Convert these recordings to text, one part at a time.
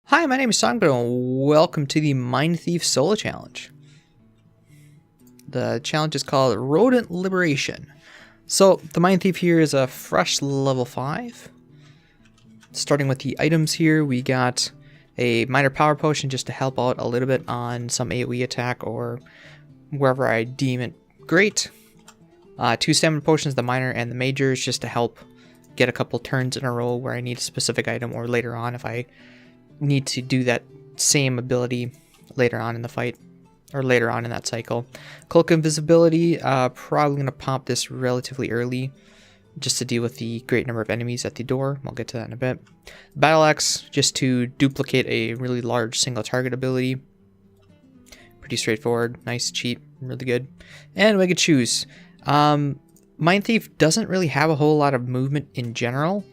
Hi, my name is Songbo, and welcome to the Mindthief solo challenge. The challenge is called Rodent Liberation. So, the Mindthief here is a fresh level 5. Starting with the items here, we got a minor power potion just to help out a little bit on some AoE attack or wherever I deem it great. 2 stamina potions, the minor and the major, is just to help get a couple turns in a row where I need a specific item, or later on if I need to do that same ability later on in the fight, or later on in that cycle. Cloak Invisibility, probably going to pop this relatively early, just to deal with the great number of enemies at the door. I'll get to that in a bit. Battle Axe, just to duplicate a really large single target ability. Pretty straightforward, nice, cheap, really good. And Wicked Shoes. Mindthief doesn't really have a whole lot of movement in general,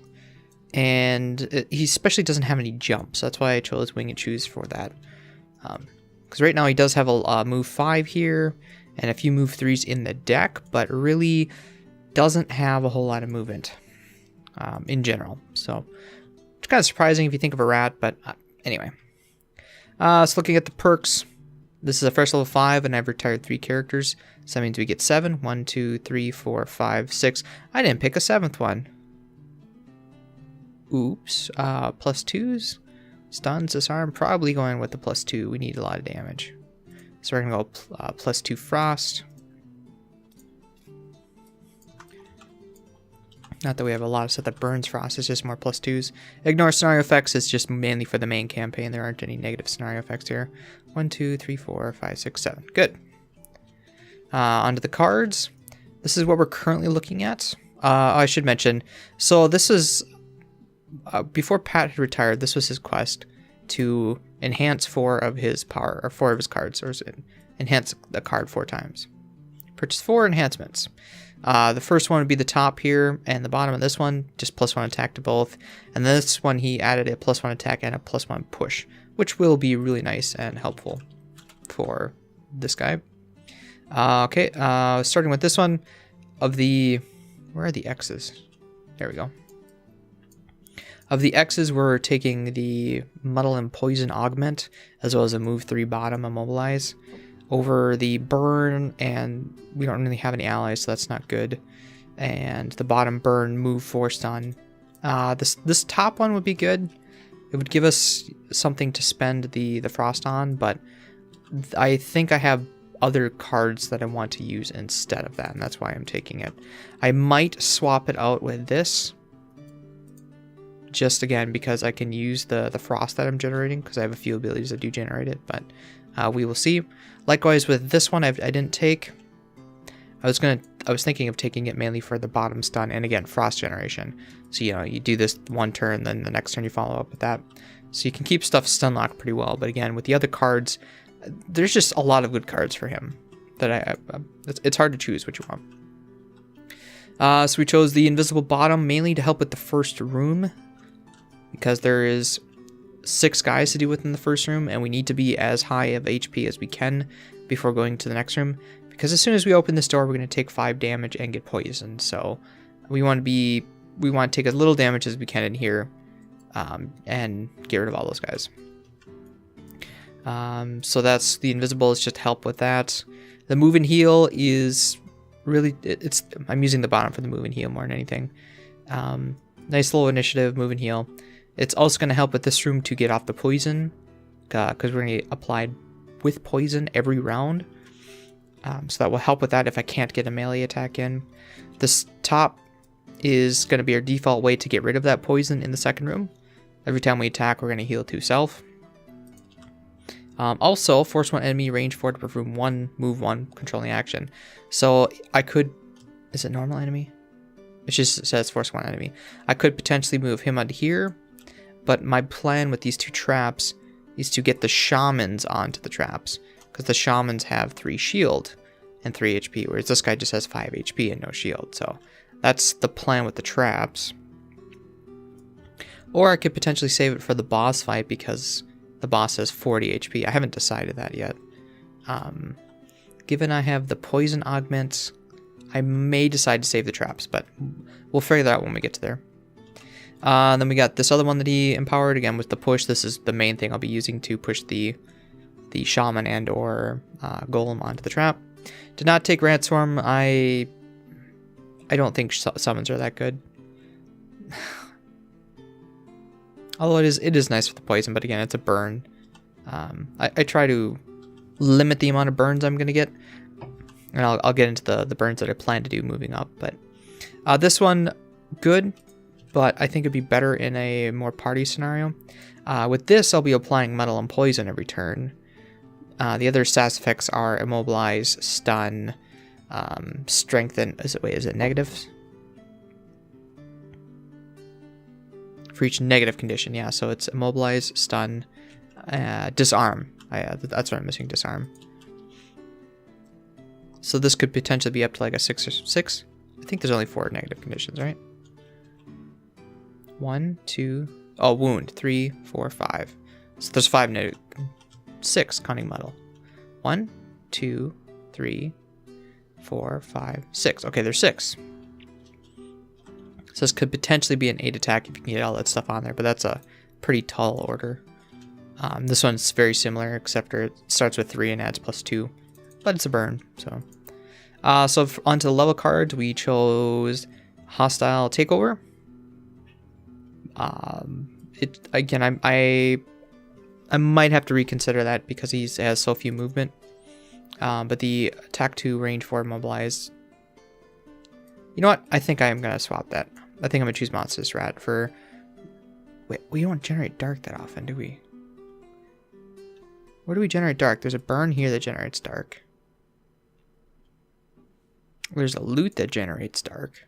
and he especially doesn't have any jumps. That's why I chose Winged Shoes for that. Because right now he does have a move 5 here, and a few move 3s in the deck, but really doesn't have a whole lot of movement in general. So it's kind of surprising if you think of a rat, but anyway. So looking at the perks, this is a first level 5, and I've retired 3 characters. So that means we get 7. 1, 2, 3, 4, 5, 6. I didn't pick a 7th one. Oops. Plus 2s. Stuns, disarm. Probably going with the plus 2. We need a lot of damage. So we're going to go plus 2 frost. Not that we have a lot of stuff that burns frost. It's just more plus 2s. Ignore scenario effects. It's just mainly for the main campaign. There aren't any negative scenario effects here. 1, 2, 3, 4, 5, 6, 7. Good. Onto the cards. This is what we're currently looking at. I should mention. So this is... before Pat had retired, this was his quest to enhance 4 of his power, or 4 of his cards, or enhance the card 4 times. Purchase 4 enhancements. The first one would be the top here, and the bottom of this one, just +1 attack to both. And this one, he added a +1 attack and a +1 push, which will be really nice and helpful for this guy. Okay, starting with this one, of the... where are the X's? There we go. Of the X's, we're taking the Muddle and Poison Augment, as well as a move 3 bottom Immobilize, over the Burn, and we don't really have any allies, so that's not good. And the bottom Burn, move 4 stun. This top one would be good. It would give us something to spend the Frost on, but I think I have other cards that I want to use instead of that, and that's why I'm taking it. I might swap it out with this, just again because I can use the frost that I'm generating, because I have a few abilities that do generate it, but we will see. Likewise with this one, I didn't take. I was thinking of taking it mainly for the bottom stun and again frost generation. So you do this one turn, then the next turn you follow up with that. So you can keep stuff stun locked pretty well. But again, with the other cards, there's just a lot of good cards for him that it's hard to choose what you want. So we chose the invisible bottom mainly to help with the first room, because there is 6 guys to deal with in the first room, and we need to be as high of HP as we can before going to the next room, because as soon as we open this door, we're going to take 5 damage and get poisoned. So we want to take as little damage as we can in here, and get rid of all those guys. So that's the invisible, is just help with that. The move and heal is really, I'm using the bottom for the move and heal more than anything. Nice little initiative, move and heal. It's also going to help with this room to get off the poison, because we're going to get applied with poison every round. So that will help with that if I can't get a melee attack in. This top is going to be our default way to get rid of that poison in the second room. Every time we attack, we're going to heal to self. Also, force 1 enemy, range 4 to perform 1, move 1, controlling action. So I could... is it normal enemy? It just says force 1 enemy. I could potentially move him onto here, but my plan with these 2 traps is to get the shamans onto the traps, because the shamans have 3 shield and 3 HP, whereas this guy just has 5 HP and no shield. So that's the plan with the traps. Or I could potentially save it for the boss fight, because the boss has 40 HP. I haven't decided that yet. Given I have the poison augments, I may decide to save the traps, but we'll figure that out when we get to there. Then we got this other one that he empowered, again with the push. This is the main thing I'll be using to push the shaman and or golem onto the trap. Did not take Rat Swarm. I don't think summons are that good. Although it is nice with the poison, but again, it's a burn. I try to limit the amount of burns I'm going to get. And I'll get into the burns that I plan to do moving up. But this one, good. But I think it'd be better in a more party scenario. With this, I'll be applying metal and poison every turn. The other stats effects are immobilize, stun, strengthen. Is it negatives? For each negative condition, yeah. So it's immobilize, stun, disarm. That's what I'm missing, disarm. So this could potentially be up to like a 6 or 6. I think there's only 4 negative conditions, right? 1, 2. Oh, wound. 3, 4, 5. So there's 5 negative. 6 cunning muddle. 1, 2, 3, 4, 5, 6. Okay, there's 6. So this could potentially be an 8 attack if you can get all that stuff on there, but that's a pretty tall order. This one's very similar, except for it starts with 3 and adds +2, but it's a burn. So onto the level cards, we chose Hostile Takeover. I might have to reconsider that because he has so few movement. But the attack 2, range 4, mobilize. You know what? I think I am gonna swap that. I think I'm gonna choose Monstrous Rat for. Wait, we don't generate dark that often, do we? Where do we generate dark? There's a burn here that generates dark. There's a loot that generates dark.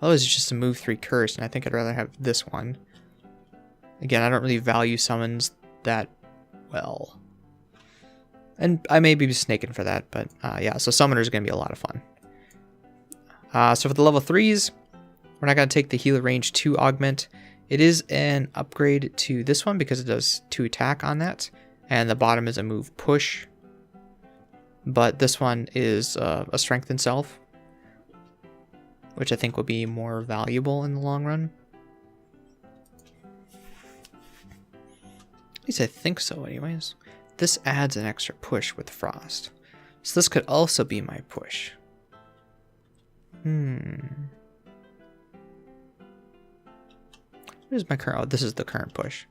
Oh, it's just a move 3 curse, and I think I'd rather have this one. Again, I don't really value summons that well. And I may be snaking for that, but yeah, so Summoner is going to be a lot of fun. So for the level 3s, we're not going to take the Healer Range 2 Augment. It is an upgrade to this one because it does 2 attack on that. And the bottom is a move push. But this one is a Strength Self, which I think will be more valuable in the long run. At least I think so anyways. This adds an extra push with Frost. So this could also be my push. Where's my current? Oh, this is the current push.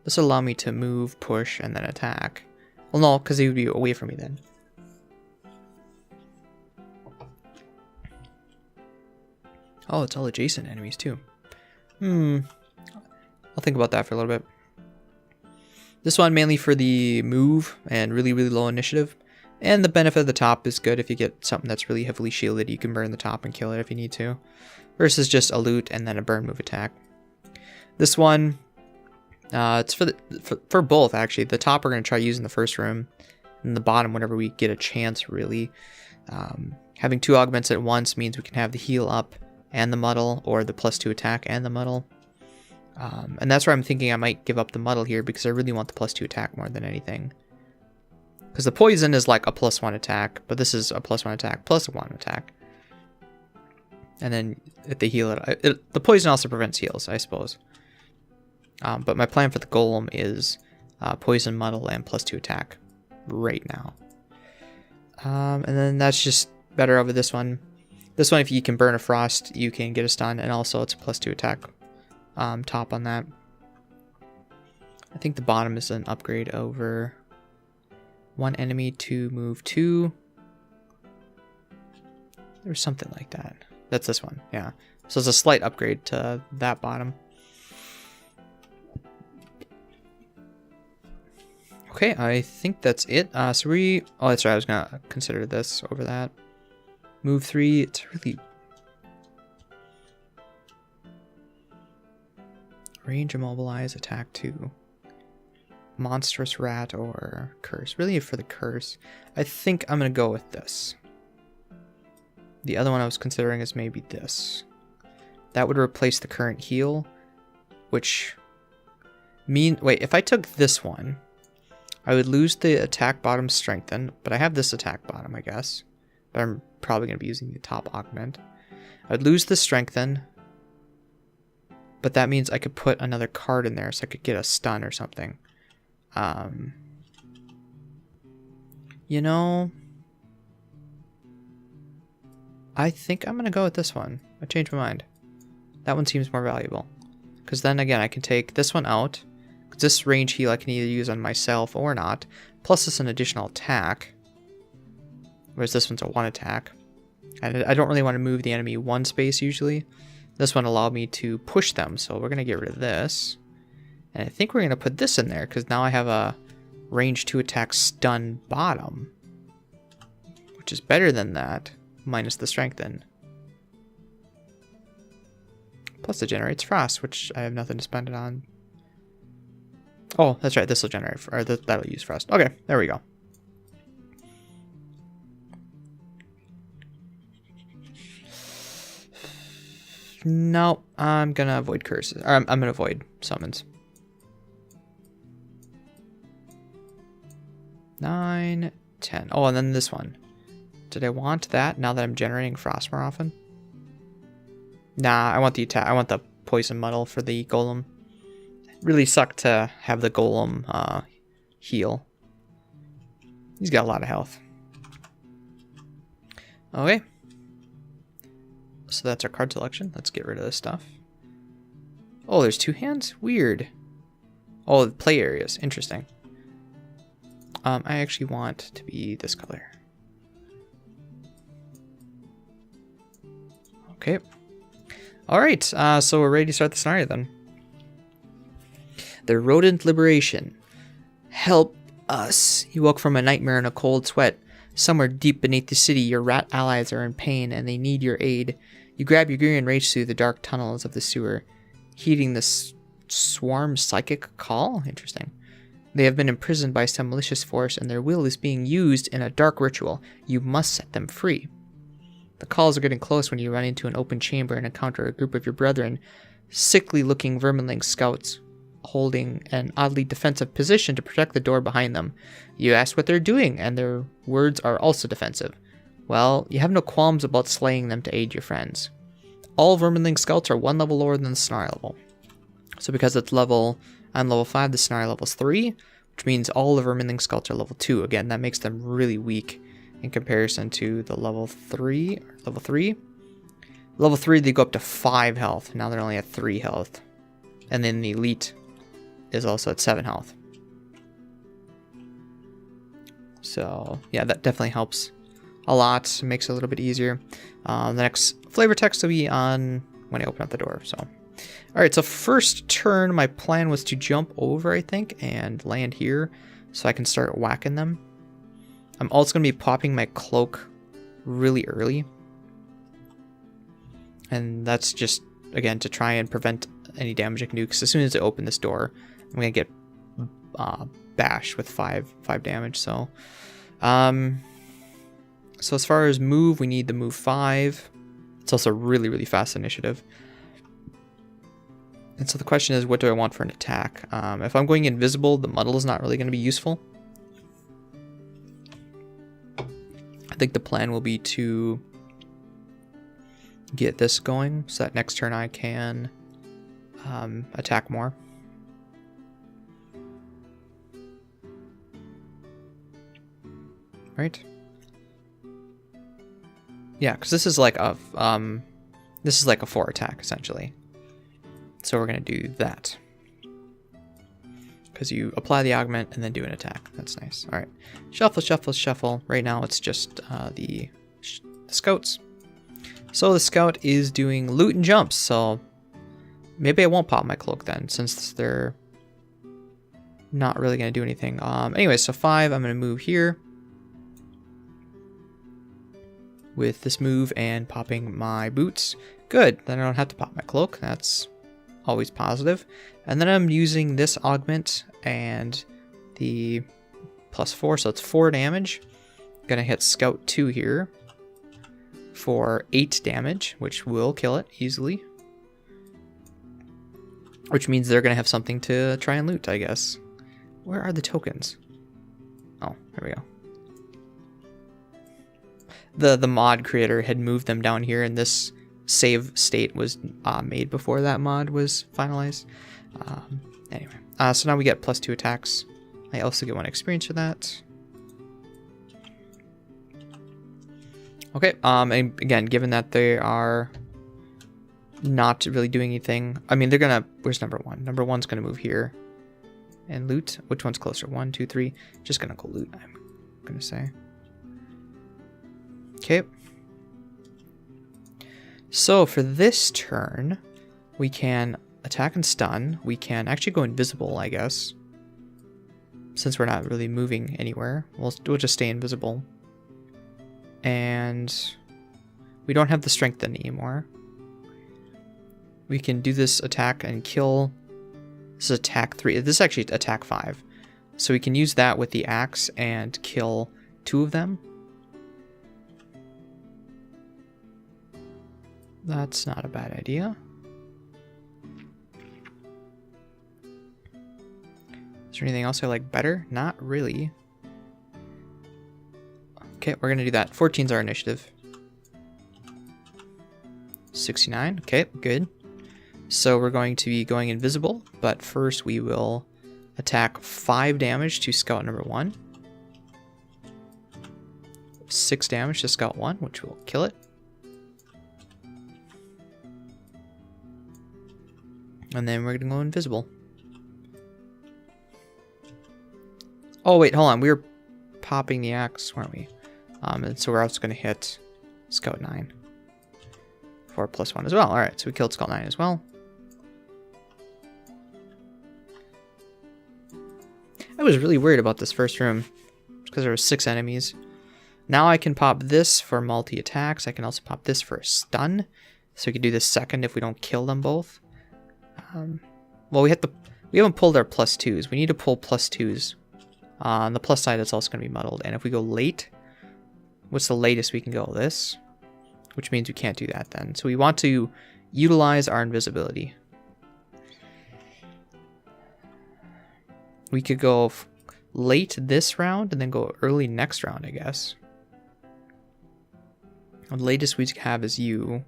This will allow me to move, push, and then attack. Well, no, because he would be away from me then. Oh, it's all adjacent enemies too. I'll think about that for a little bit. This one mainly for the move and really, really low initiative. And the benefit of the top is good if you get something that's really heavily shielded. You can burn the top and kill it if you need to. Versus just a loot and then a burn move attack. This one, it's for both actually. The top we're going to try using the first room. And the bottom whenever we get a chance really. Having 2 augments at once means we can have the heal up and the muddle, or the +2 attack and the muddle. And that's where I'm thinking I might give up the muddle here because I really want the +2 attack more than anything. Because the poison is like a +1 attack, but this is a +1 attack plus a 1 attack. And then if they heal the poison also prevents heals, I suppose. But my plan for the golem is poison, muddle, and +2 attack right now. And then that's just better over this one. This one, if you can burn a frost, you can get a stun, and also it's a +2 attack top on that. I think the bottom is an upgrade over 1 enemy to move 2. There's something like that. That's this one, yeah. So it's a slight upgrade to that bottom. Okay, I think that's it. Oh, that's right, I was gonna consider this over that. Move 3, it's really... Range immobilize, attack 2. Monstrous Rat or Curse. Really for the Curse, I think I'm gonna go with this. The other one I was considering is maybe this. That would replace the current heal, which wait, if I took this one, I would lose the attack bottom strengthen, but I have this attack bottom, I guess. But I'm probably gonna be using the top augment. I'd lose the strengthen, but that means I could put another card in there so I could get a stun or something. You know, I think I'm going to go with this one. I changed my mind. That one seems more valuable. Because then again, I can take this one out. This range heal I can either use on myself or not. Plus it's an additional attack. Whereas this one's a 1 attack. And I don't really want to move the enemy 1 space usually. This one allowed me to push them. So we're going to get rid of this. And I think we're going to put this in there. Because now I have a range 2 attack stun bottom. Which is better than that. Minus the strengthen. Plus it generates frost, which I have nothing to spend it on. Oh, that's right. This will generate, or that'll use frost. Okay, there we go. No, I'm gonna avoid curses. Or I'm gonna avoid summons. 9, 10. Oh, and then this one. Did I want that now that I'm generating frost more often? Nah, I want the attack. I want the poison muddle for the golem. It really sucked to have the golem heal. He's got a lot of health. Okay. So that's our card selection. Let's get rid of this stuff. Oh, there's 2 hands? Weird. Oh, the play areas. Interesting. I actually want to be this color. Okay. Alright, so we're ready to start the scenario then. The Rodent Liberation. Help us. You woke from a nightmare in a cold sweat. Somewhere deep beneath the city, your rat allies are in pain and they need your aid. You grab your gear and race through the dark tunnels of the sewer, heeding the swarm psychic call? Interesting. They have been imprisoned by some malicious force and their will is being used in a dark ritual. You must set them free. The calls are getting close when you run into an open chamber and encounter a group of your brethren, sickly-looking verminling scouts, holding an oddly defensive position to protect the door behind them. You ask what they're doing, and their words are also defensive. Well, you have no qualms about slaying them to aid your friends. All verminling scouts are 1 level lower than the scenario level. So because I'm level 5, the scenario level is 3, which means all the verminling scouts are level 2. Again, that makes them really weak in comparison to the level 3. Level 3, they go up to 5 health. Now they're only at 3 health. And then the elite is also at 7 health. So, yeah, that definitely helps a lot. Makes it a little bit easier. The next flavor text will be on when I open up the door. So, alright, so first turn, my plan was to jump over, I think, and land here so I can start whacking them. I'm also going to be popping my cloak really early. And that's just, again, to try and prevent any damage I can do. Because as soon as I open this door, I'm going to get bashed with 5 damage. So, so as far as move, we need the move 5. It's also really, really fast initiative. And so the question is, what do I want for an attack? If I'm going invisible, the muddle is not really going to be useful. I think the plan will be to get this going so that next turn I can attack more. Right? Yeah, because this is like a 4 attack essentially. So we're gonna do that. Because you apply the augment and then do an attack. That's nice. All right, shuffle, shuffle, shuffle. Right now it's just the scouts. So the scout is doing loot and jumps. So maybe I won't pop my cloak then, since they're not really gonna do anything. Anyway, so 5. I'm gonna move here with this move and popping my boots. Good. Then I don't have to pop my cloak. That's always positive. And then I'm using this augment and the +4, so it's 4 damage. Gonna hit Scout 2 here for 8 damage, which will kill it easily. Which means they're gonna have something to try and loot, I guess. Where are the tokens? Oh, there we go. The mod creator had moved them down here in this save state was made before that mod was finalized. Anyway, so now we get +2 attacks. I also get 1 experience for that. Okay, and again, given that they are not really doing anything, I mean, they're gonna, where's number 1? Number 1's gonna move here and loot. Which one's closer? 1, 2, 3. Just gonna go loot, I'm gonna say. Okay. So for this turn, we can attack and stun. We can actually go invisible, I guess. Since we're not really moving anywhere, we'll just stay invisible. And we don't have the strength anymore. We can do this attack and kill. This is attack 3. This is actually attack 5. So we can use that with the axe and kill 2 of them. That's not a bad idea. Is there anything else I like better? Not really. Okay, we're gonna do that. 14's our initiative. 69, okay, good. So we're going to be going invisible, but first we will attack 5 damage to scout number 1. 6 damage to scout 1, which will kill it. And then we're gonna go invisible. Oh wait, hold on, we were popping the axe, weren't we? And so we're also gonna hit Scout 9 for +1 as well. Alright, so we killed Scout 9 as well. I was really worried about this first room because there were 6 enemies. Now I can pop this for multi-attacks. I can also pop this for a stun. So we can do this second if we don't kill them both. Well, we haven't pulled our +2s. We need to pull +2s. On the plus side, it's also going to be muddled. And if we go late, what's the latest we can go? This, which means we can't do that then. So we want to utilize our invisibility. We could go late this round and then go early next round, I guess. The latest we have is you.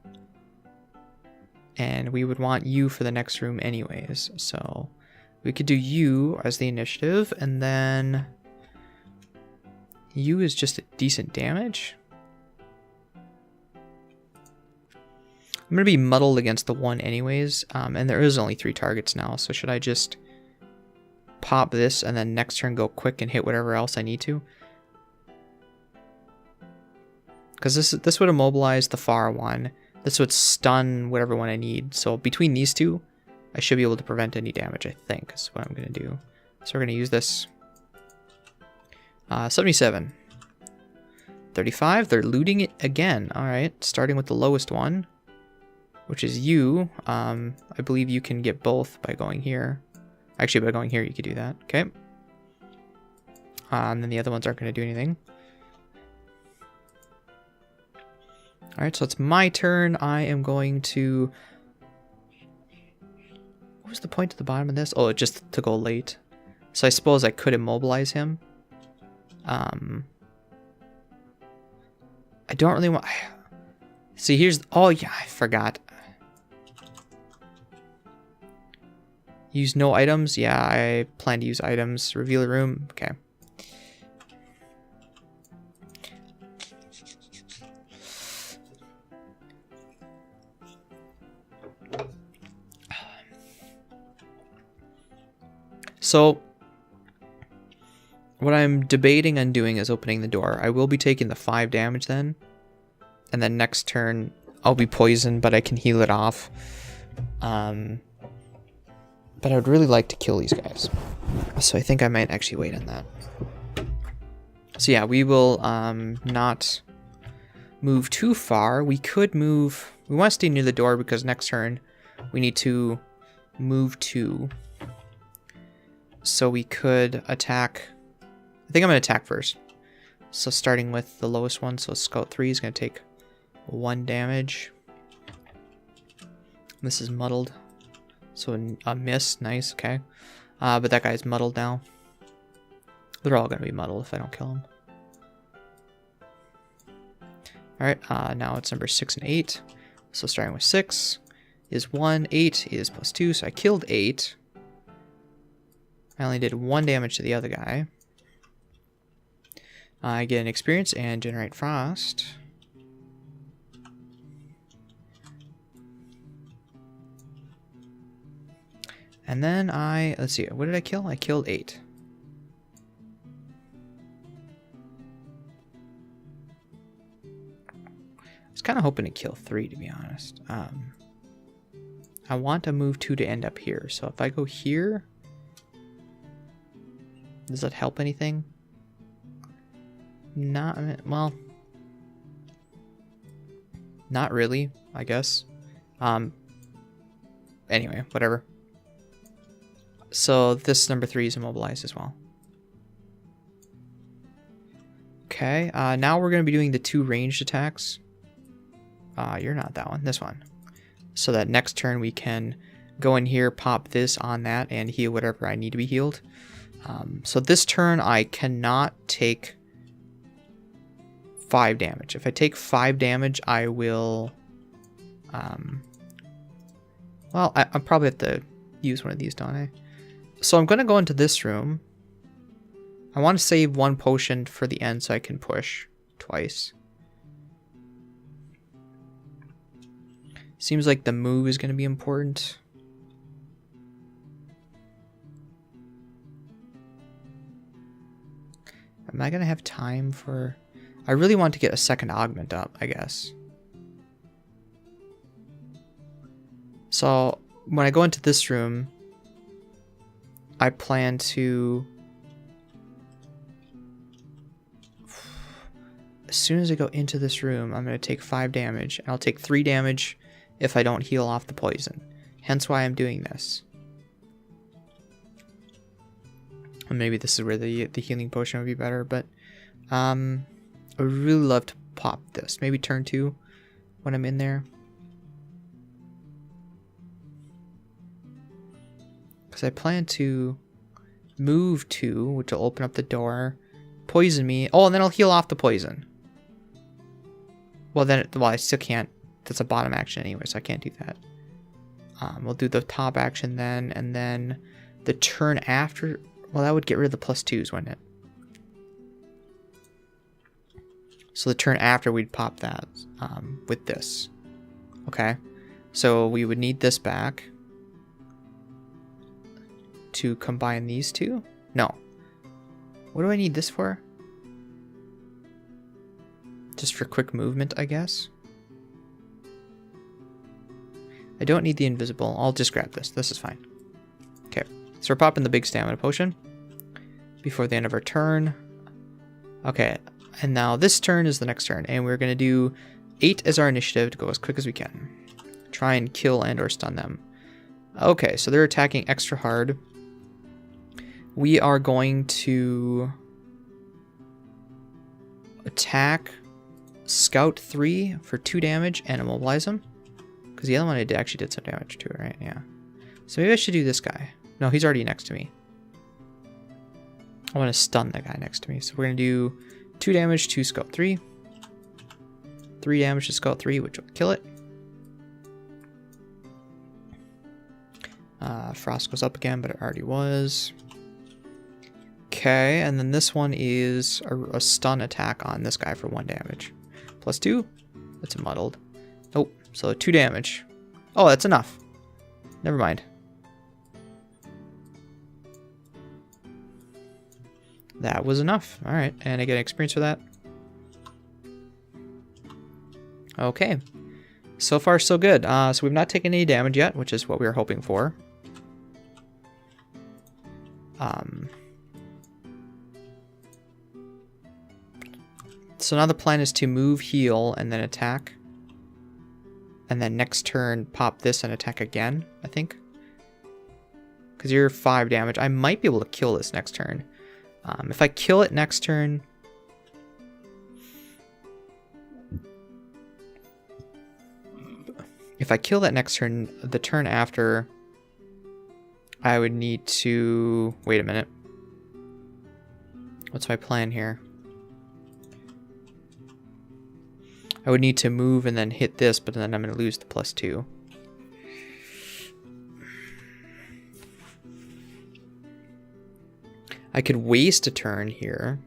And we would want you for the next room anyways. So we could do you as the initiative, and then you is just a decent damage. I'm going to be muddled against the 1 anyways, and there is only 3 targets now, so should I just pop this and then next turn go quick and hit whatever else I need to? Because this would immobilize the far one. This would stun whatever one I need. So between these 2, I should be able to prevent any damage, I think, is what I'm going to do. So we're going to use this. 77. 35, they're looting it again. Alright, starting with the lowest one, which is you. I believe you can get both by going here. Actually, by going here, you could do that. Okay. And then the other ones aren't going to do anything. Alright, so it's my turn. I am going to... What was the point at the bottom of this? Oh, just to go late. So I suppose I could immobilize him. I don't really want... See, here's... Oh, yeah, I forgot. Use no items? Yeah, I plan to use items. Reveal a room? Okay. So, what I'm debating on doing is opening the door. I will be taking the 5 damage then. And then next turn, I'll be poisoned, but I can heal it off. But I would really like to kill these guys. So I think I might actually wait on that. So yeah, we will not move too far. We could move... We want to stay near the door because next turn we need to move 2. So we could attack... I think I'm going to attack first. So starting with the lowest one, so Scout 3 is going to take 1 damage. This is muddled. So a miss, nice, okay. But that guy's muddled now. They're all going to be muddled if I don't kill him. Alright, now it's number 6 and 8. So starting with 6 is 1, 8 is +2, so I killed 8. I only did 1 damage to the other guy. I get an experience and generate frost. And then let's see, what did I kill? I killed 8. I was kind of hoping to kill 3, to be honest. I want to move 2 to end up here. So if I go here, does that help anything? Well, not really, I guess. Anyway, whatever. So this number 3 is immobilized as well. Okay, now we're going to be doing the 2 ranged attacks. You're not that one, this one. So that next turn we can go in here, pop this on that, and heal whatever I need to be healed. So this turn I cannot take 5 damage. If I take 5 damage, I will... well, I probably have to use one of these, don't I? So I'm going to go into this room. I want to save 1 potion for the end so I can push twice. Seems like the move is going to be important. Am I going to have time for... I really want to get a second augment up, I guess. So when I go into this room, I plan to... As soon as I go into this room, I'm going to take 5 damage. And I'll take 3 damage if I don't heal off the poison. Hence why I'm doing this. And maybe this is where the healing potion would be better, but I would really love to pop this. Maybe turn 2 when I'm in there. Because I plan to move 2, which will open up the door, poison me. Oh, and then I'll heal off the poison. Well, then, well, I still can't. That's a bottom action anyway, so I can't do that. We'll do the top action then, and then the turn after. Well, that would get rid of the +2s, wouldn't it? So the turn after, we'd pop that with this. Okay, so we would need this back to combine these 2. No. What do I need this for? Just for quick movement, I guess. I don't need the invisible. I'll just grab this. This is fine. Okay, so we're popping the big stamina potion before the end of our turn. Okay, and now this turn is the next turn, and we're going to do 8 as our initiative to go as quick as we can. Try and kill and or stun them. Okay, so they're attacking extra hard. We are going to attack Scout 3 for 2 damage and immobilize him. Because the other one actually did some damage to it, right? Yeah. So maybe I should do this guy. No, he's already next to me. I want to stun the guy next to me. So we're going to do 2 damage to Scout 3. 3 damage to Scout 3, which will kill it. Frost goes up again, but it already was. Okay, and then this one is a stun attack on this guy for 1 damage. +2. It's muddled. Oh, so 2 damage. Oh, that's enough. Never mind. That was enough. Alright, and I get experience for that. Okay. So far, so good. So we've not taken any damage yet, which is what we were hoping for. So now the plan is to move, heal, and then attack. And then next turn, pop this and attack again, I think. Because you're 5 damage. I might be able to kill this next turn. If I kill it next turn... If I kill that next turn, the turn after, I would need to... Wait a minute. What's my plan here? I would need to move and then hit this, but then I'm going to lose the +2. I could waste a turn here.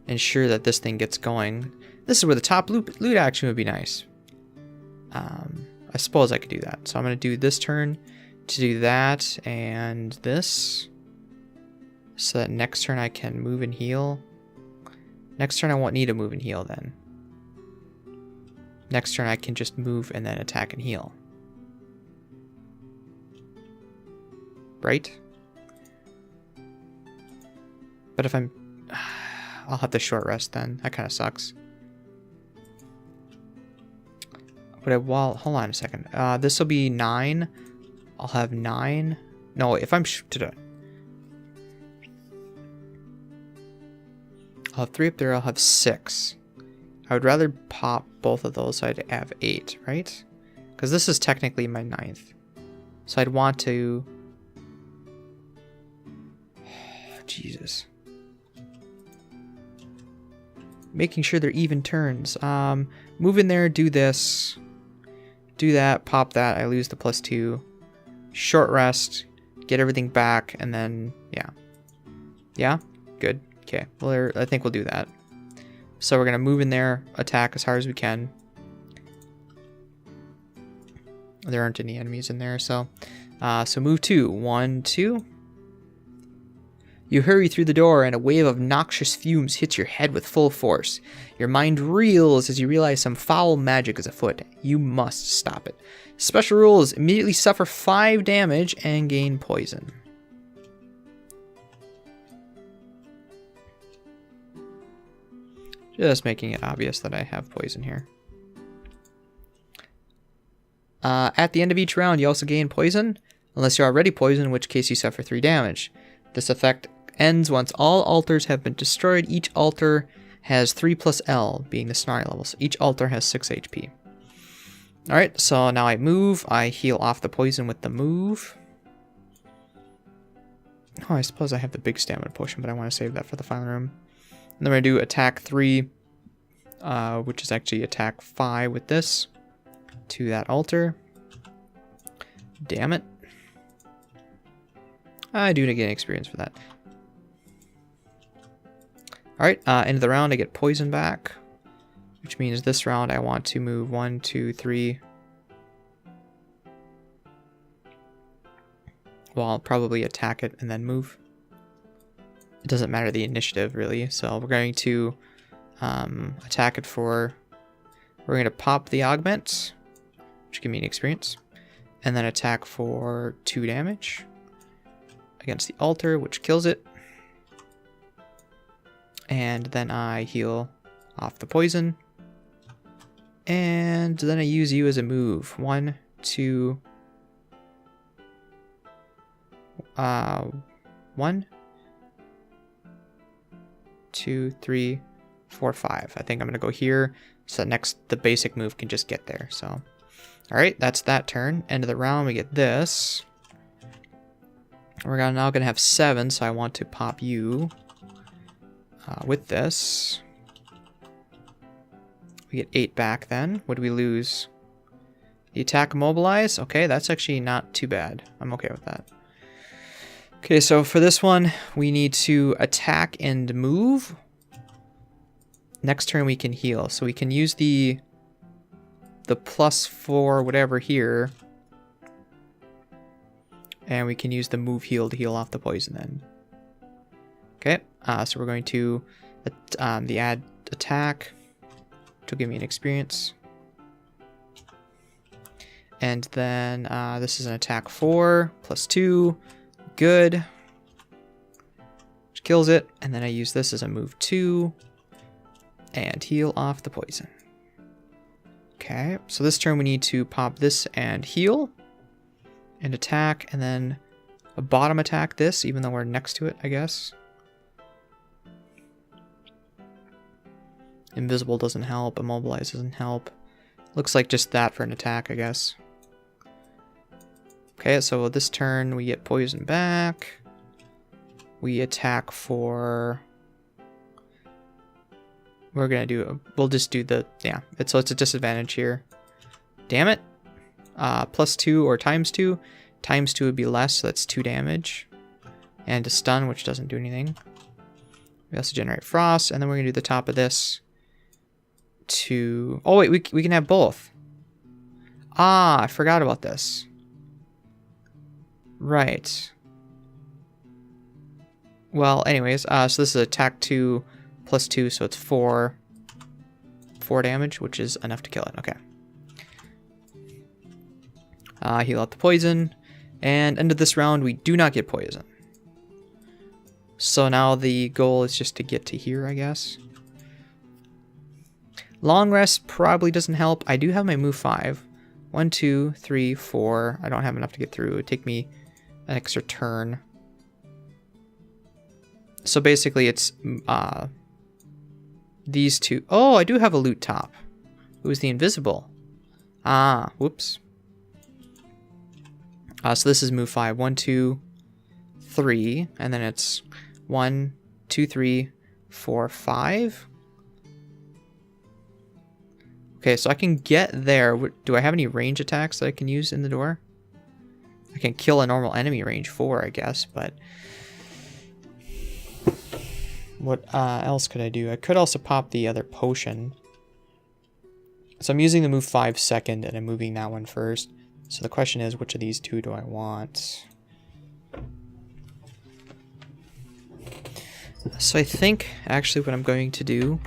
Ensure that this thing gets going. This is where the top loot action would be nice. I suppose I could do that. So I'm going to do this turn to do that and this. So that next turn I can move and heal. Next turn I won't need to move and heal then. Next turn I can just move and then attack and heal. Right? But if I'm... I'll have to short rest then. That kind of sucks. But hold on a second. This will be 9. I'll have 9. No, if I'm... I'll have 3 up there. I'll have 6. I would rather pop both of those so I'd have 8, right? Because this is technically my 9th. So I'd want to... Jesus. Making sure they're even turns. Move in there, do this. Do that, pop that. I lose the +2. Short rest. Get everything back, and then, yeah. Yeah? Good. Okay. Well, I think we'll do that. So we're going to move in there, attack as hard as we can. There aren't any enemies in there, so... so move 2. 1, 2. You hurry through the door and a wave of noxious fumes hits your head with full force. Your mind reels as you realize some foul magic is afoot. You must stop it. Special rules: immediately suffer 5 damage and gain poison. Just making it obvious that I have poison here. At the end of each round, you also gain poison, unless you're already poisoned, in which case you suffer 3 damage. This effect ends once all altars have been destroyed. Each altar has 3 plus L, being the snarl level. So each altar has 6 HP. Alright, so now I move. I heal off the poison with the move. Oh, I suppose I have the big stamina potion, but I want to save that for the final room. And then we're going to do attack 3, which is actually attack 5 with this, to that altar. Damn it. I do get experience for that. Alright, end of the round I get poison back, which means this round I want to move 1, 2, 3. Well, I'll probably attack it and then move. It doesn't matter the initiative really, so we're going to attack it for... We're going to pop the augment, which give me an experience, and then attack for 2 damage against the altar, which kills it. And then I heal off the poison. And then I use you as a move. 1, 2... 1, 2, 3, 4, 5. I think I'm gonna go here, so the basic move can just get there. So, all right, that's that turn. End of the round, we get this. We're now gonna have 7, so I want to pop you with this. We get 8 back then. What do we lose? The attack immobilize. Okay, that's actually not too bad. I'm okay with that. Okay, so for this one, we need to attack and move. Next turn we can heal. So we can use the +4 whatever here. And we can use the move heal to heal off the poison then. Okay, so we're going to the add attack, which will give me an experience. And then this is an attack 4 +2. Good. Which kills it. And then I use this as a move 2. And heal off the poison. Okay, so this turn we need to pop this and heal. And attack, and then a bottom attack this, even though we're next to it, I guess. Invisible doesn't help, immobilize doesn't help. Looks like just that for an attack, I guess. Okay, so this turn we get poison back. We attack for... we're gonna do, we'll just do the, yeah, so it's a disadvantage here. Damn it. +2 or -2. -2 would be less, so that's 2 damage. And a stun, which doesn't do anything. We also generate frost, and then we're gonna do the top of this to, oh wait, we can have both. Ah, I forgot about this. Right. Well, anyways, so this is attack 2 +2, so it's 4 damage, which is enough to kill it. Okay. Heal out the poison, and end of this round, we do not get poison. So now the goal is just to get to here, I guess. Long rest probably doesn't help. I do have my move 5. 1, 2, 3, 4. I don't have enough to get through. It would take me an extra turn. So basically it's these two. Oh, I do have a loot top. It was the invisible. Ah, whoops. So this is move 5. 1, 2, 3. And then it's 1, 2, 3, 4, 5. Okay, so I can get there. Do I have any range attacks that I can use in the door? I can kill a normal enemy range 4, I guess, but what else could I do? I could also pop the other potion. So I'm using the move 5 second, and I'm moving that one first. So the question is, which of these two do I want? So I think, actually, what I'm going to do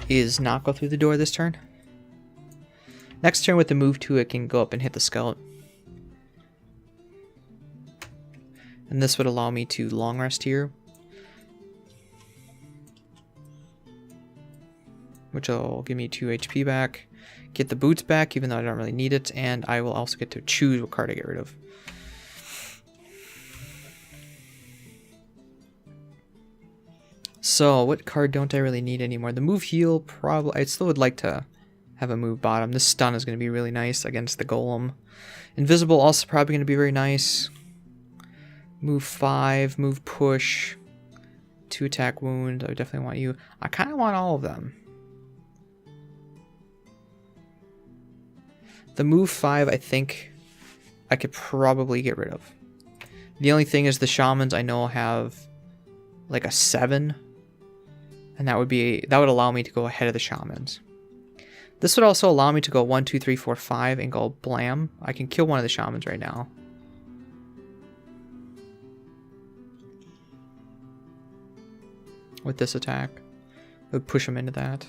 is not go through the door this turn. Next turn with the move 2, it can go up and hit the scout. And this would allow me to long rest here, which will give me 2 HP back. Get the boots back, even though I don't really need it. And I will also get to choose what card I get rid of. So, what card don't I really need anymore? The move heal, probably. I still would like to have a move bottom. This stun is going to be really nice against the golem. Invisible also probably going to be very nice. Move 5, move push, 2 attack wound. I definitely want you. I kind of want all of them. The move 5, I think I could probably get rid of. The only thing is the shamans I know have like a 7, and that would allow me to go ahead of the shamans. This would also allow me to go 1, 2, 3, 4, 5 and go blam. I can kill one of the shamans right now. With this attack. It would push him into that.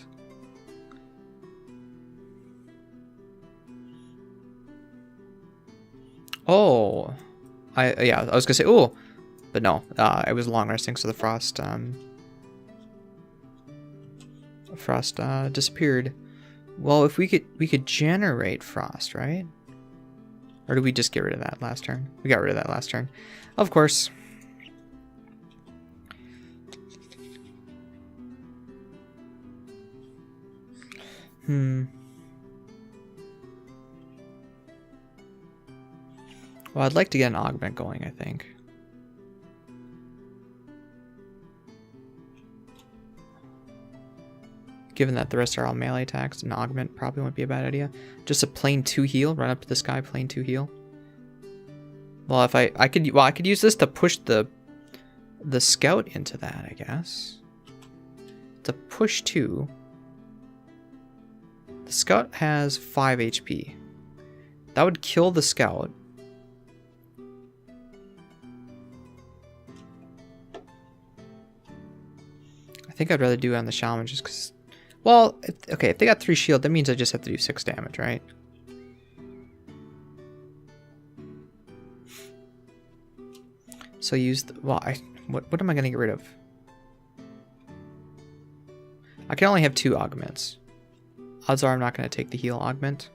Oh. Yeah, I was gonna say, oh. But no, I was long resting, so the frost disappeared. Well, if we could generate frost, right? Or did we just get rid of that last turn? We got rid of that last turn. Of course. Well, I'd like to get an augment going, I think. Given that the rest are all melee attacks, an augment probably wouldn't be a bad idea. Just a plain 2 heal, run up to this guy, plain 2 heal. Well, if I could use this to push the scout into that, I guess. To push 2. The scout has 5 HP. That would kill the scout. I think I'd rather do it on the shaman just because... Well, okay, if they got 3 shield, that means I just have to do 6 damage, right? So use the... Well, what am I going to get rid of? I can only have 2 augments. Odds are I'm not going to take the heal augment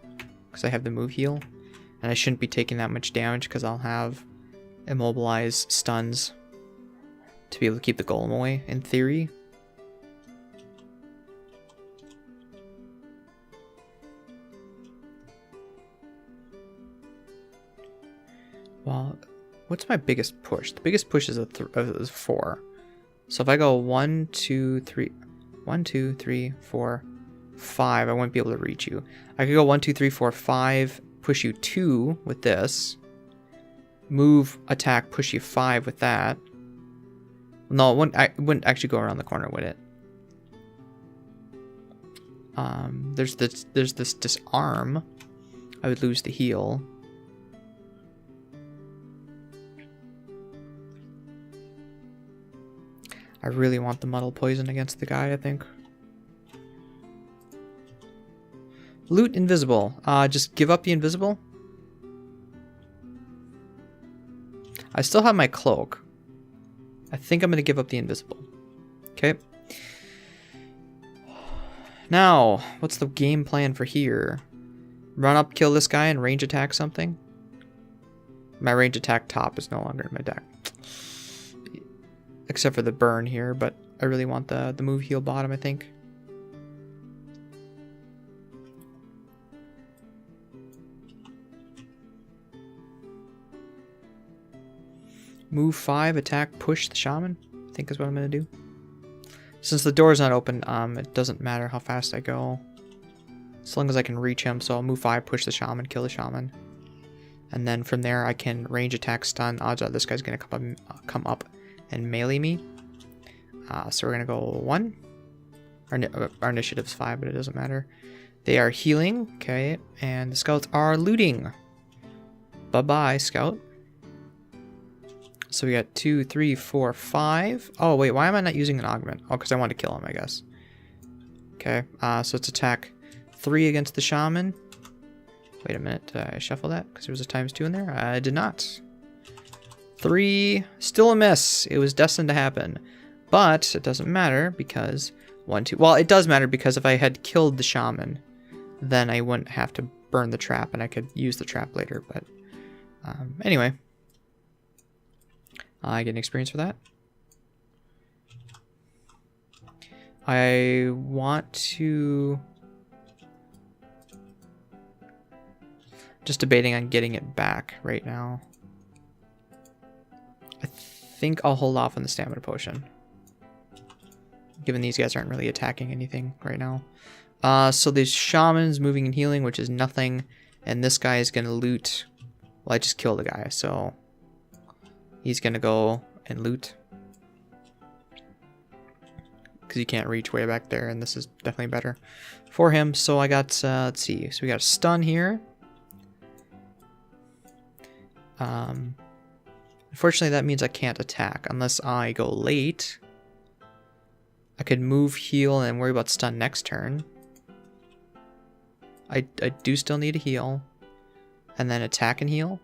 because I have the move heal. And I shouldn't be taking that much damage because I'll have immobilize stuns to be able to keep the golem away, in theory. Well, what's my biggest push? The biggest push is a 4. So if I go 1, 2, 3... 1, 2, 3, 4, 5. I wouldn't be able to reach you. I could go 1, 2, 3, 4, 5, push you 2 with this. Move, attack, push you 5 with that. No, it wouldn't actually go around the corner, would it? There's this disarm. I would lose the heal. I really want the muddle poison against the guy, I think. Loot invisible. Just give up the invisible. I still have my cloak. I think I'm going to give up the invisible. Okay. Now, what's the game plan for here? Run up, kill this guy, and range attack something? My range attack top is no longer in my deck. Except for the burn here, but I really want the move heal bottom, I think. Move 5, attack, push the shaman, I think is what I'm going to do. Since the door is not open, it doesn't matter how fast I go. As long as I can reach him, so I'll move 5, push the shaman, kill the shaman. And then from there I can range attack, stun. Odds are this guy's going to come up and melee me. So we're going to go 1. Our initiative's 5, but it doesn't matter. They are healing, okay, and the scouts are looting. Bye-bye, scout. So we got 2, 3, 4, 5. Oh, wait, why am I not using an augment? Oh, because I want to kill him, I guess. Okay, so it's attack 3 against the shaman. Wait a minute, did I shuffle that? Because there was a ×2 in there? I did not. 3, still a miss. It was destined to happen. But it doesn't matter because 1, 2. Well, it does matter because if I had killed the shaman, then I wouldn't have to burn the trap and I could use the trap later. But anyway. I get an experience for that. I want to... Just debating on getting it back right now. I think I'll hold off on the stamina potion, given these guys aren't really attacking anything right now. So there's shamans moving and healing, which is nothing. And this guy is going to loot. Well, I just killed the guy, so... He's going to go and loot. Because he can't reach way back there, and this is definitely better for him. So I got, let's see. So we got a stun here. Unfortunately, that means I can't attack unless I go late. I could move, heal, and worry about stun next turn. I do still need a heal. And then attack and heal.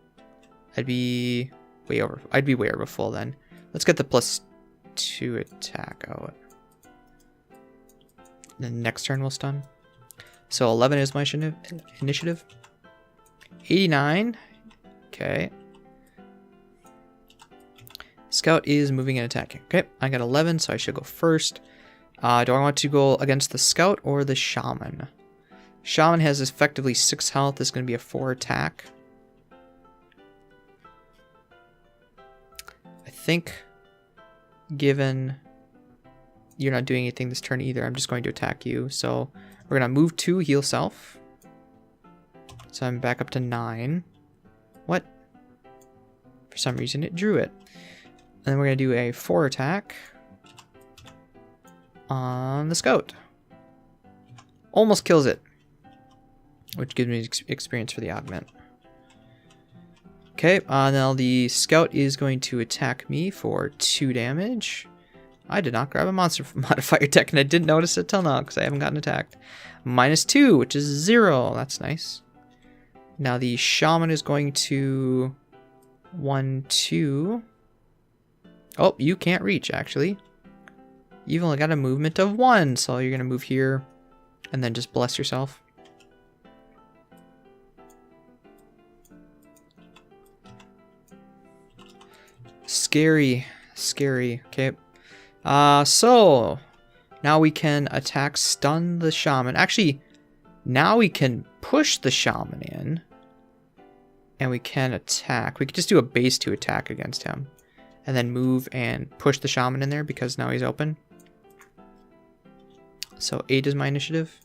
I'd be way over full then. Let's get the +2 attack out. Then next turn we'll stun. So 11 is my initiative. 89. Okay. Scout is moving and attacking. Okay, I got 11, so I should go first. Do I want to go against the scout or the shaman? Shaman has effectively 6 health. This is going to be a 4 attack. I think, given you're not doing anything this turn either, I'm just going to attack you. So we're going to move 2, heal self. So I'm back up to 9. What? For some reason it drew it. And then we're going to do a 4 attack on the scout. Almost kills it, which gives me experience for the augment. Okay, now the scout is going to attack me for 2 damage. I did not grab a monster modifier deck, and I didn't notice it till now because I haven't gotten attacked. -2, which is 0. That's nice. Now the shaman is going to 1, 2. Oh, you can't reach, actually. You've only got a movement of 1, so you're going to move here and then just bless yourself. Scary. Scary. Okay. So now we can attack, stun the shaman. Actually, now we can push the shaman in. And we can attack. We could just do a base 2 attack against him. And then move and push the shaman in there because now he's open. So 8 is my initiative.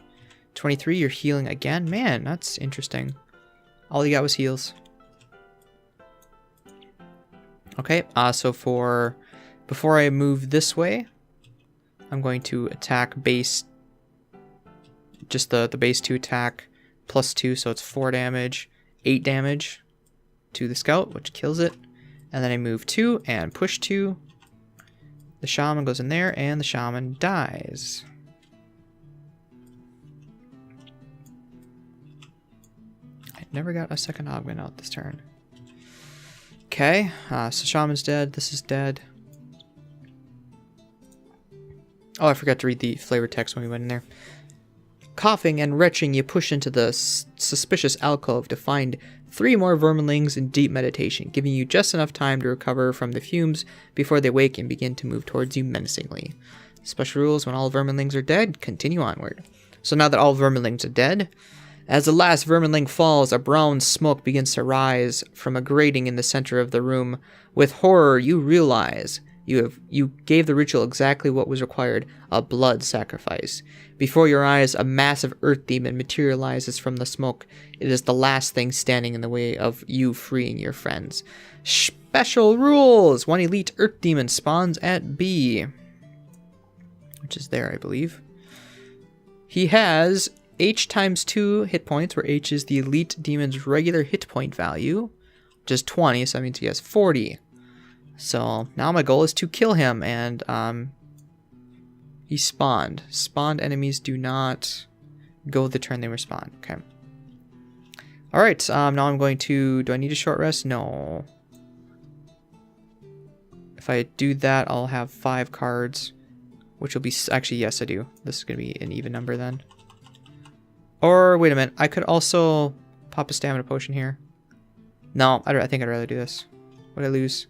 23, you're healing again. Man, that's interesting. All you got was heals. Okay, so before I move this way, I'm going to attack base, just the base 2 attack, +2, so it's 4 damage, 8 damage to the scout, which kills it. And then I move 2 and push 2. The shaman goes in there, and the shaman dies. I never got a second augment out this turn. Okay, so shaman's dead. This is dead. Oh, I forgot to read the flavor text when we went in there. Coughing and retching, you push into the suspicious alcove to find 3 more verminlings in deep meditation, giving you just enough time to recover from the fumes before they wake and begin to move towards you menacingly. Special rules: when all verminlings are dead, continue onward. So now that all verminlings are dead, as the last verminling falls, a brown smoke begins to rise from a grating in the center of the room. With horror, you realize you gave the ritual exactly what was required, a blood sacrifice. Before your eyes, a massive earth demon materializes from the smoke. It is the last thing standing in the way of you freeing your friends. Special rules! 1 elite earth demon spawns at B, which is there, I believe. He has H times 2 hit points, where H is the elite demon's regular hit point value, which is 20, so that means he has 40. So now my goal is to kill him, and he spawned. Spawned enemies do not go the turn they respawn. Okay. Alright, now I'm going to... Do I need a short rest? No. If I do that, I'll have 5 cards, which will be... Actually, yes, I do. This is going to be an even number then. Or, wait a minute. I could also pop a stamina potion here. No, I think I'd rather do this. What did I lose?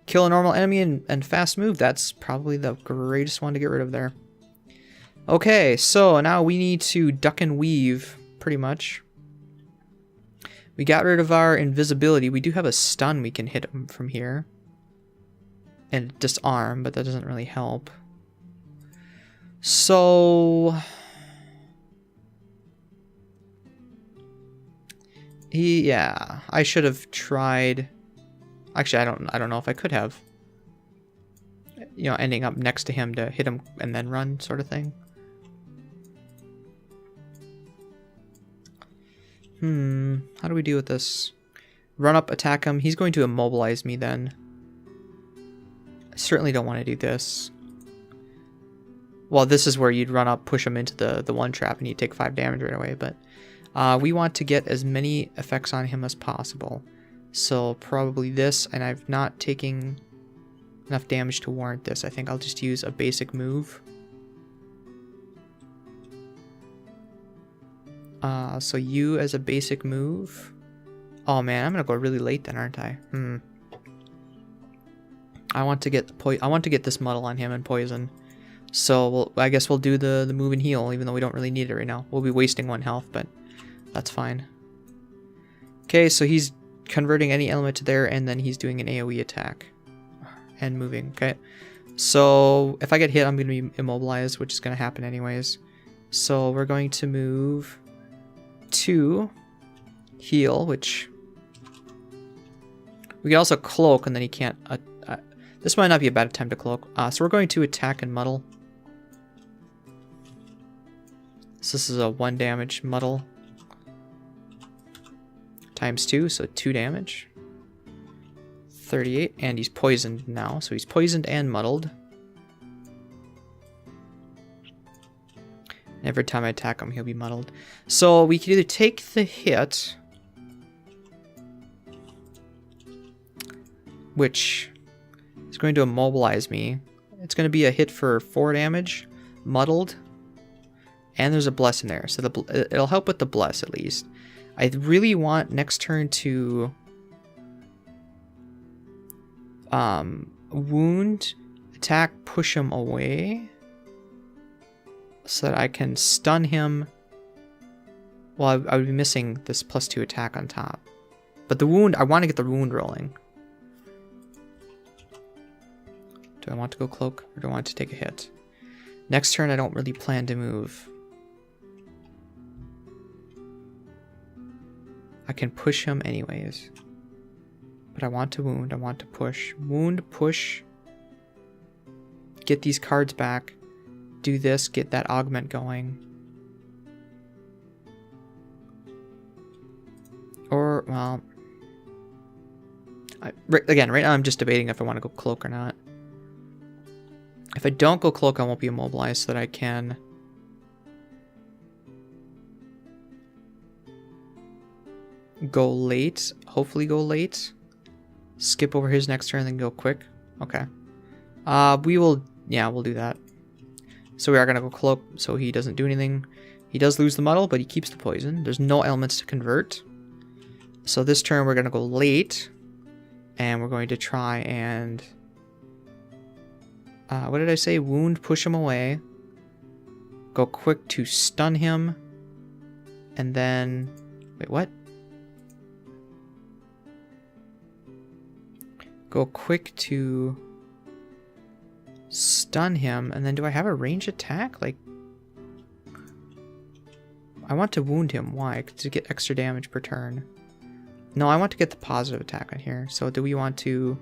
Kill a normal enemy and fast move. That's probably the greatest one to get rid of there. Okay, so now we need to duck and weave, pretty much. We got rid of our invisibility. We do have a stun we can hit him from here. And disarm, but that doesn't really help. So... yeah, I should have tried... Actually, I don't know if I could have. You know, ending up next to him to hit him and then run, sort of thing. How do we deal with this? Run up, attack him. He's going to immobilize me then. I certainly don't want to do this. Well, this is where you'd run up, push him into the one trap, and he'd take 5 damage right away. But we want to get as many effects on him as possible. So probably this, and I've not taken enough damage to warrant this. I think I'll just use a basic move. So you as a basic move. Oh man, I'm gonna go really late then, aren't I? I want to get this muddle on him and poison. So I guess we'll do the move and heal, even though we don't really need it right now. We'll be wasting 1 health, but that's fine. Okay, so he's converting any element to there, and then he's doing an AoE attack and moving. Okay, so if I get hit, I'm going to be immobilized, which is going to happen anyways. So we're going to move to heal, which we can also cloak, and then he can't. This might not be a bad time to cloak. So we're going to attack and muddle. So this is a 1 damage muddle. Times 2, so 2 damage. 38, and he's poisoned now. So he's poisoned and muddled. Every time I attack him, he'll be muddled. So we can either take the hit, which is going to immobilize me. It's going to be a hit for 4 damage, muddled, and there's a bless in there. So it'll help with the bless at least. I really want next turn to wound, attack, push him away so that I can stun him. Well, I would be missing this +2 attack on top. But the wound, I want to get the wound rolling. Do I want to go cloak or do I want to take a hit? Next turn, I don't really plan to move. I can push him anyways. But I want to wound. I want to push. Wound, push. Get these cards back. Do this. Get that augment going. Or, well... Again, right now I'm just debating if I want to go cloak or not. If I don't go cloak, I won't be immobilized so that I can... go late. Hopefully go late. Skip over his next turn and then go quick. Okay. We will... yeah, we'll do that. So we are going to go cloak so he doesn't do anything. He does lose the muddle, but he keeps the poison. There's no elements to convert. So this turn we're going to go late. And we're going to try and... what did I say? Wound, push him away. Go quick to stun him. And then... wait, what? Go quick to stun him. And then do I have a range attack? Like... I want to wound him. Why? To get extra damage per turn. No, I want to get the positive attack on here. So do we want to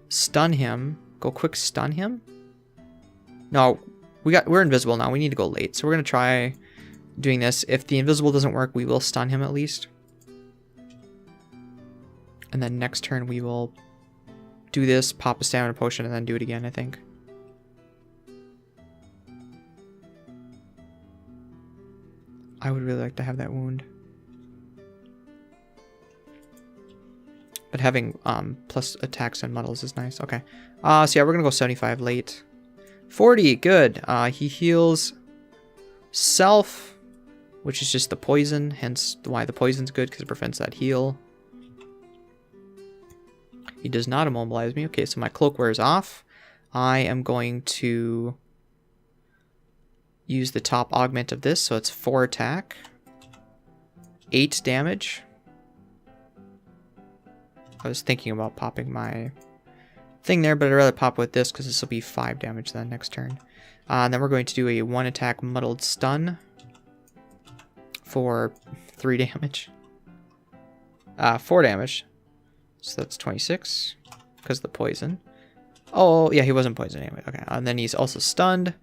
stun him? Go quick stun him? No, we're invisible now. We need to go late. So we're going to try doing this. If the invisible doesn't work, we will stun him at least. And then next turn we will do this, pop a stamina potion, and then do it again, I think. I would really like to have that wound. But having plus attacks and muddles is nice. Okay. So yeah, we're going to go 75 late. 40, good. He heals self, which is just the poison. Hence why the poison's good, because it prevents that heal. He does not immobilize me. Okay, so my cloak wears off. I am going to use the top augment of this. So it's 4 attack. 8 damage. I was thinking about popping my thing there, but I'd rather pop with this because this will be 5 damage then next turn. And then we're going to do a 1 attack muddled stun for 3 damage. 4 damage. So that's 26 because of the poison. Oh, yeah, he wasn't poisoned anyway. Okay, and then he's also stunned.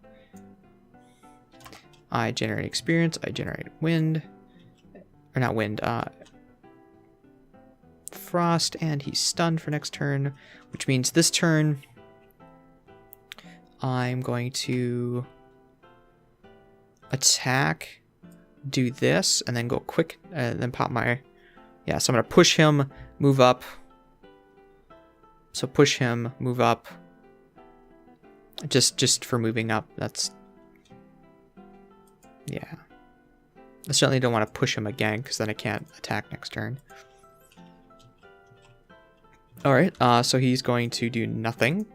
I generate experience. I generate wind. Or not wind, frost, and he's stunned for next turn, which means this turn I'm going to attack, do this, and then go quick, and then pop my... yeah, so I'm going to push him, move up. So push him, move up. Just for moving up, that's... yeah. I certainly don't want to push him again, because then I can't attack next turn. Alright, so he's going to do nothing.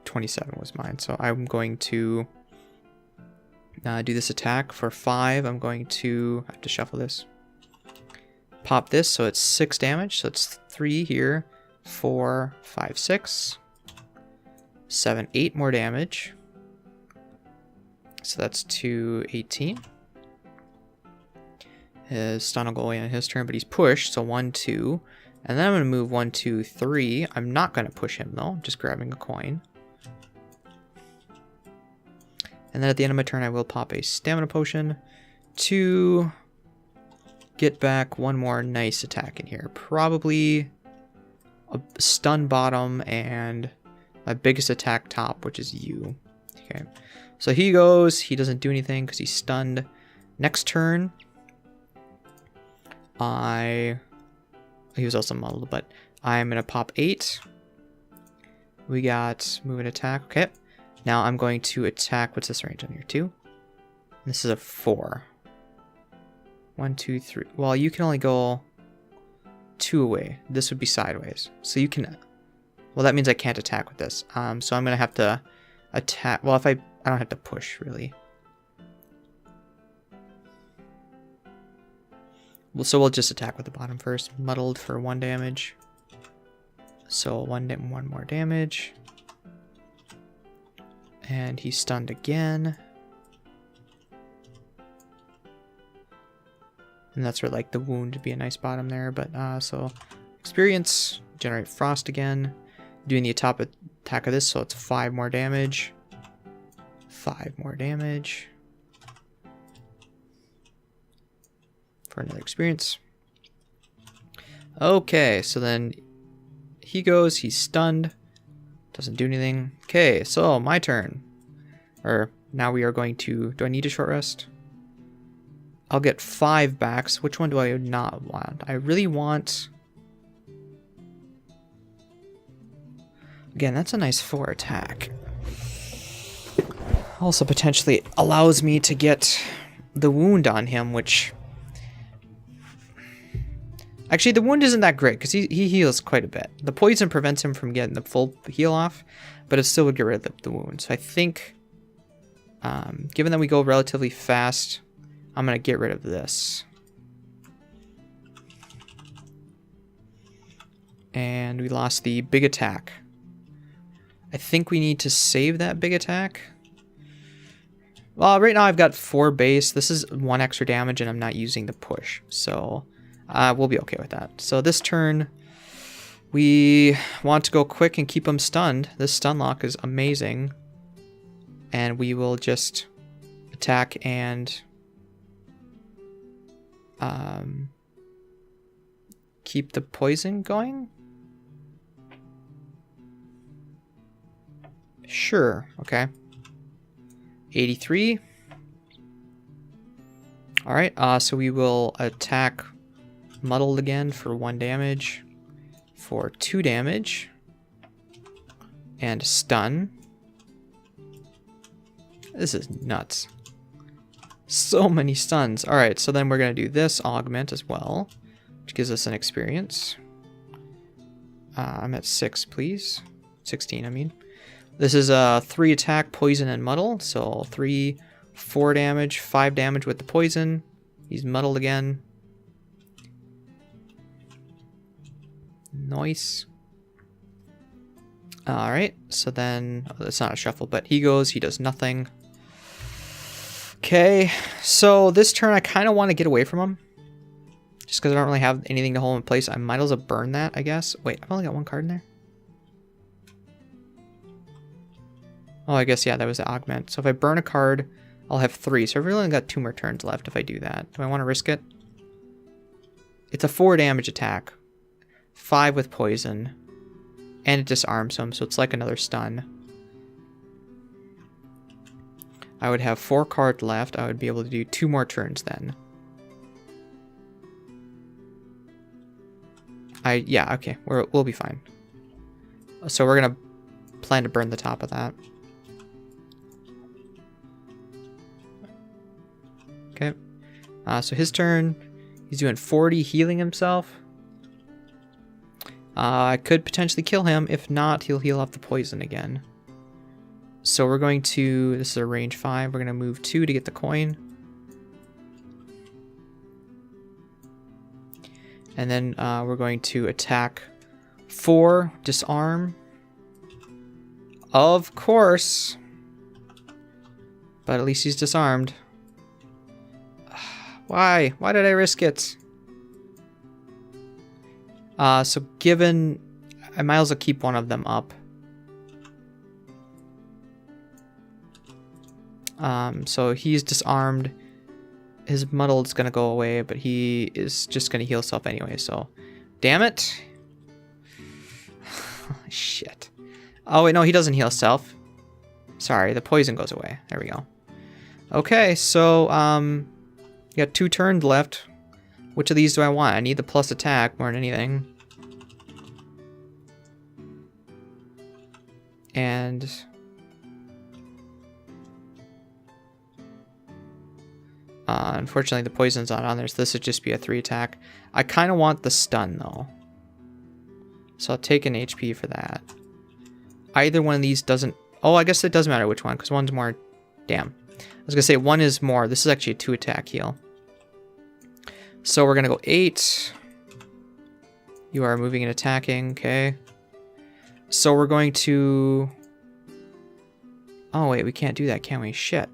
27 was mine, so I'm going to do this attack for 5. I'm going to have to shuffle this. Pop this, so it's 6 damage, so it's 3 here, 4, 5, 6, 7, 8 more damage. So that's 2, 18. His stun will go away on his turn, but he's pushed, so 1, 2. And then I'm going to move 1, 2, 3. I'm not going to push him, though. I'm just grabbing a coin. And then at the end of my turn, I will pop a stamina potion to get back 1 more nice attack in here. Probably a stun bottom and my biggest attack top, which is you. Okay. So he goes. He doesn't do anything because he's stunned. Next turn, he was also muddled, but I'm going to pop 8. We got move and attack. Okay. Now I'm going to attack. What's this range on here? 2? This is a 4. 1, 2, 3. Well, you can only go 2 away. This would be sideways. So you can... well, that means I can't attack with this. So I'm going to have to attack... well, if I don't have to push, really. Well, so we'll just attack with the bottom first. Muddled for 1 damage. So one more damage. And he's stunned again. And that's where like the wound would be a nice bottom there. But so experience, generate frost again. Doing the top attack of this, so it's 5 more damage. 5 more damage. For another experience. Okay, so then he goes, he's stunned. Doesn't do anything. Okay, so my turn. Or now we are going to... Do I need a short rest? I'll get 5 back. So which one do I not want? I really want... Again, that's a nice 4 attack. Also potentially allows me to get the wound on him, which... Actually, the wound isn't that great, because he heals quite a bit. The poison prevents him from getting the full heal off, but it still would get rid of the wound. So I think, given that we go relatively fast, I'm going to get rid of this. And we lost the big attack. I think we need to save that big attack. Well, right now I've got 4 base. This is 1 extra damage, and I'm not using the push. So... we'll be okay with that. So this turn, we want to go quick and keep him stunned. This stun lock is amazing. And we will just attack and keep the poison going. Sure, okay. 83. All right, so we will attack Muddled again for 1 damage, for 2 damage, and stun. This is nuts. So many stuns. Alright, so then we're going to do this augment as well, which gives us an experience. I'm at 6, please. 16, I mean. This is a 3 attack, poison, and muddle. So 3, 4 damage, 5 damage with the poison. He's muddled again. Nice. Alright, so then... Oh, it's not a shuffle, but he goes, he does nothing. Okay, so this turn I kind of want to get away from him. Just because I don't really have anything to hold in place. I might as well burn that, I guess. Wait, I've only got 1 card in there? Oh, I guess, yeah, that was the augment. So if I burn a card, I'll have 3. So I've really only got 2 more turns left if I do that. Do I want to risk it? It's a 4 damage attack. 5 with poison. And it disarms him, so it's like another stun. I would have 4 cards left. I would be able to do 2 more turns then. Yeah, okay. We'll be fine. So we're going to plan to burn the top of that. Okay. So his turn. He's doing 40, healing himself. I could potentially kill him. If not, he'll heal off the poison again. So we're going to... This is a range 5. We're going to move 2 to get the coin. And then we're going to attack 4, disarm. Of course. But at least he's disarmed. Why? Why did I risk it? So given... I might as well keep one of them up. So he's disarmed. His muddled's gonna go away, but he is just gonna heal himself anyway, so... Damn it! Shit. Oh wait, no, he doesn't heal himself. Sorry, the poison goes away. There we go. Okay, so, you got 2 turns left. Which of these do I want? I need the plus attack more than anything. And... unfortunately, the poison's not on there, so this would just be a 3 attack. I kind of want the stun, though. So I'll take an HP for that. Either one of these doesn't... Oh, I guess it does matter which one, because one's more... Damn. I was going to say, one is more... This is actually a 2 attack heal. So we're going to go 8. You are moving and attacking, okay. So we're going to... Oh, wait, we can't do that, can we? Shit.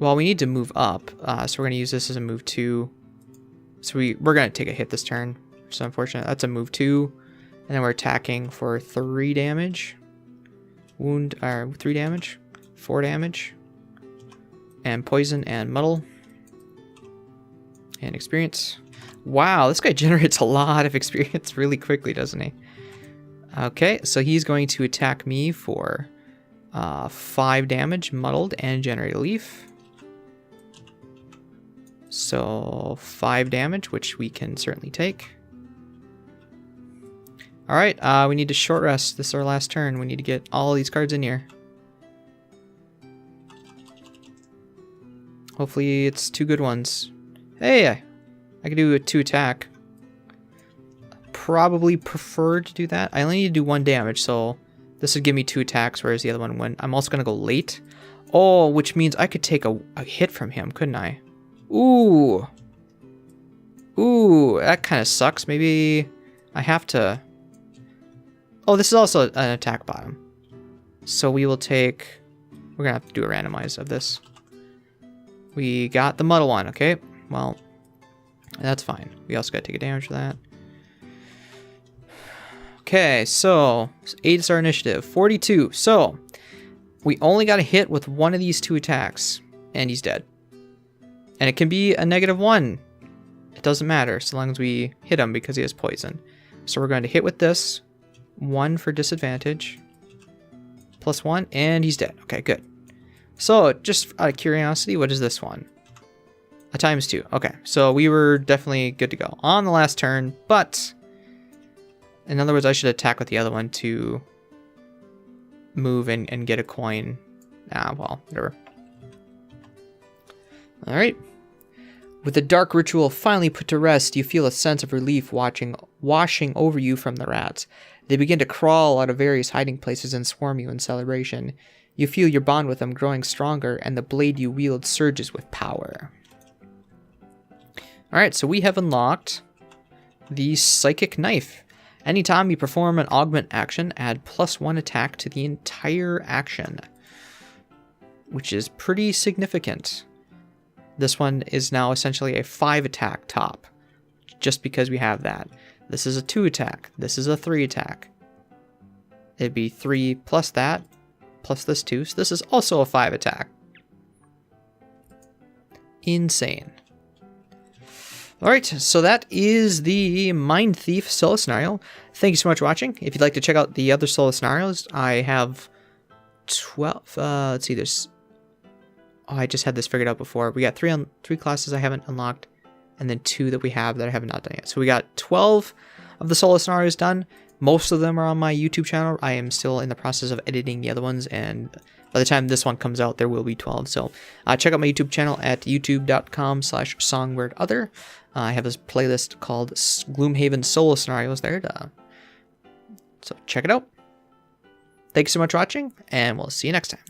Well, we need to move up, so we're going to use this as a move 2. So we're going to take a hit this turn, which is unfortunate. That's a move 2. And then we're attacking for 3 damage. Wound, 3 damage. 4 damage. And poison and muddle. And experience. Wow, this guy generates a lot of experience really quickly, doesn't he? Okay, so he's going to attack me for 5 damage, muddled, and generate a leaf. So 5 damage, which we can certainly take. Alright, we need to short rest. This is our last turn. We need to get all these cards in here. Hopefully it's 2 good ones. Hey, I can do a 2 attack. Probably prefer to do that. I only need to do 1 damage, so this would give me 2 attacks, whereas the other one went. I'm also going to go late. Oh, which means I could take a hit from him, couldn't I? Ooh. Ooh, that kind of sucks. Maybe I have to... Oh, this is also an attack bottom. So we will take... We're going to have to do a randomize of this. We got the muddle one, okay? Well, that's fine. We also got to take a damage for that. Okay, so 8 is our initiative. 42. So we only got a hit with one of these 2 attacks, and he's dead. And it can be a -1. It doesn't matter so long as we hit him because he has poison. So we're going to hit with this. 1 for disadvantage. +1, and he's dead. Okay, good. So, just out of curiosity, what is this one? A ×2. Okay, so we were definitely good to go on the last turn, but... In other words, I should attack with the other one to move and get a coin. Ah, well, whatever. Alright. With the dark ritual finally put to rest, you feel a sense of relief washing over you from the rats. They begin to crawl out of various hiding places and swarm you in celebration. You feel your bond with them growing stronger, and the blade you wield surges with power. Alright, so we have unlocked the Psychic Knife. Anytime you perform an augment action, add +1 attack to the entire action, which is pretty significant. This one is now essentially a 5 attack top, just because we have that. This is a 2 attack. This is a 3 attack. It'd be 3 plus that, plus this 2. So this is also a 5 attack. Insane. Alright, so that is the Mindthief solo scenario. Thank you so much for watching. If you'd like to check out the other solo scenarios, I have 12. Let's see, there's... Oh, I just had this figured out before. We got 3 classes I haven't unlocked, and then 2 that we have that I have not done yet. So we got 12 of the solo scenarios done. Most of them are on my YouTube channel. I am still in the process of editing the other ones, and by the time this one comes out, there will be 12. So check out my YouTube channel at youtube.com/songwordother. I have this playlist called Gloomhaven Solo Scenarios there. So check it out. Thanks so much for watching, and we'll see you next time.